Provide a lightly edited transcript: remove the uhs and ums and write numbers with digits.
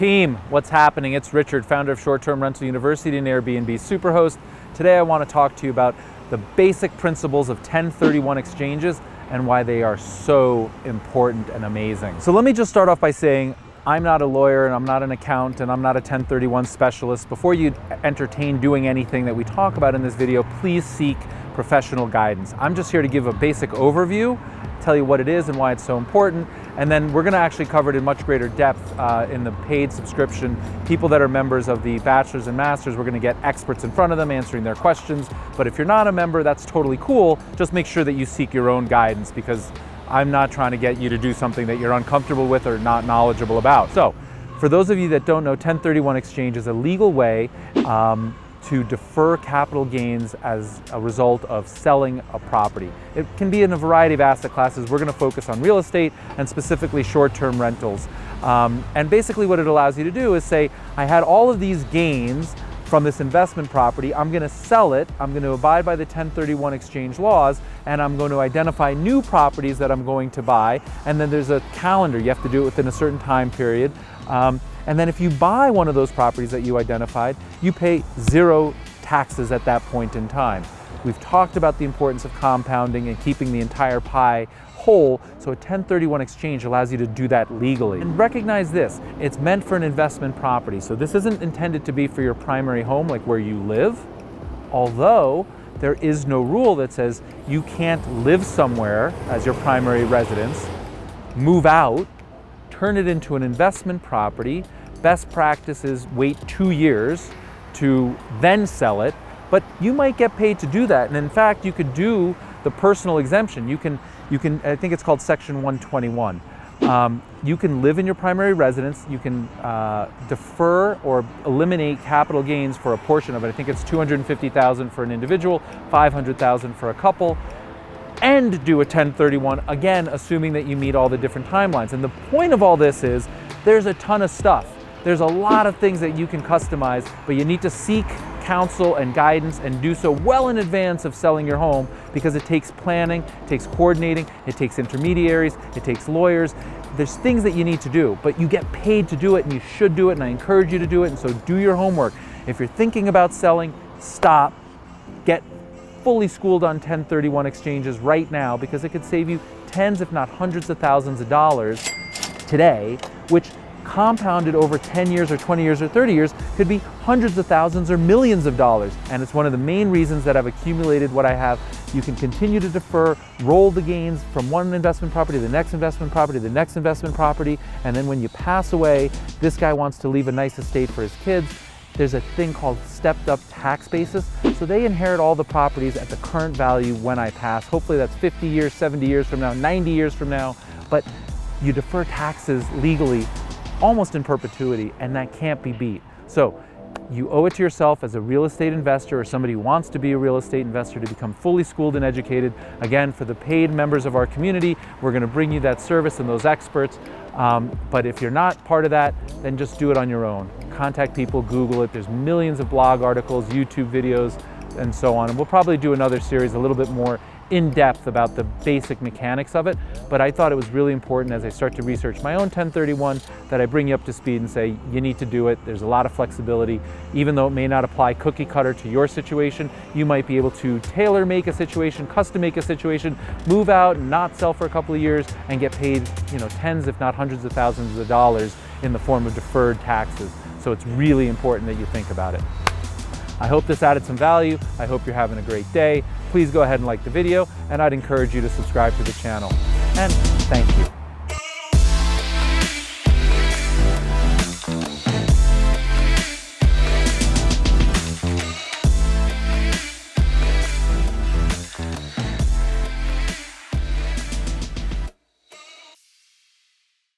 Team, what's happening? It's Richard, founder of Short-Term Rental University and Airbnb Superhost. Today I want to talk to you about the basic principles of 1031 exchanges and why they are so important and amazing. So let me just start off by saying I'm not a lawyer and I'm not an accountant and I'm not a 1031 specialist. Before you entertain doing anything that we talk about in this video, please seek professional guidance. I'm just here to give a basic overview, tell you what it is and why it's so important, and then we're going to actually cover it in much greater depth in the paid subscription. People that are members of the Bachelor's and Master's, we're going to get experts in front of them answering their questions. But if you're not a member, that's totally cool. Just make sure that you seek your own guidance, because I'm not trying to get you to do something that you're uncomfortable with or not knowledgeable about. So for those of you that don't know, 1031 exchange is a legal way to defer capital gains as a result of selling a property. It can be in a variety of asset classes. We're going to focus on real estate and specifically short-term rentals. And basically what it allows you to do is say, I had all of these gains from this investment property, I'm going to sell it, I'm going to abide by the 1031 exchange laws, and I'm going to identify new properties that I'm going to buy, and then there's a calendar. You have to do it within a certain time period. And then if you buy one of those properties that you identified, you pay zero taxes at that point in time. We've talked about the importance of compounding and keeping the entire pie whole, so a 1031 exchange allows you to do that legally. And recognize this, it's meant for an investment property, so this isn't intended to be for your primary home, like where you live, although there is no rule that says you can't live somewhere as your primary residence, move out, turn it into an investment property. Best practice is wait 2 years to then sell it, but you might get paid to do that. And in fact, you could do the personal exemption. You can, I think it's called Section 121. You can live in your primary residence. You can defer or eliminate capital gains for a portion of it. I think it's $250,000 for an individual, $500,000 for a couple, and do a 1031, again, assuming that you meet all the different timelines. And the point of all this is there's a ton of stuff. There's a lot of things that you can customize, but you need to seek counsel and guidance and do so well in advance of selling your home, because it takes planning, it takes coordinating, it takes intermediaries, it takes lawyers. There's things that you need to do, but you get paid to do it, and you should do it, and I encourage you to do it. And so do your homework. If you're thinking about selling, stop, get fully schooled on 1031 exchanges right now, because it could save you tens if not hundreds of thousands of dollars today, which compounded over 10 years or 20 years or 30 years could be hundreds of thousands or millions of dollars. And it's one of the main reasons that I've accumulated what I have. You can continue to defer, roll the gains from one investment property to the next investment property, the next investment property, and then when you pass away, this guy wants to leave a nice estate for his kids. There's a thing called stepped up tax basis. So they inherit all the properties at the current value when I pass. Hopefully that's 50 years, 70 years from now, 90 years from now, but you defer taxes legally almost in perpetuity, and that can't be beat. So you owe it to yourself as a real estate investor or somebody who wants to be a real estate investor to become fully schooled and educated. Again, for the paid members of our community, we're going to bring you that service and those experts. But if you're not part of that, then just do it on your own. Contact people, Google it. There's millions of blog articles, YouTube videos, and so on. And we'll probably do another series a little bit more in depth about the basic mechanics of it. But I thought it was really important as I start to research my own 1031 that I bring you up to speed and say, you need to do it. There's a lot of flexibility. Even though it may not apply cookie cutter to your situation, you might be able to tailor make a situation, custom make a situation, move out and not sell for a couple of years and get paid, tens if not hundreds of thousands of dollars in the form of deferred taxes. So it's really important that you think about it. I hope this added some value. I hope you're having a great day. Please go ahead and like the video, and I'd encourage you to subscribe to the channel. And thank you.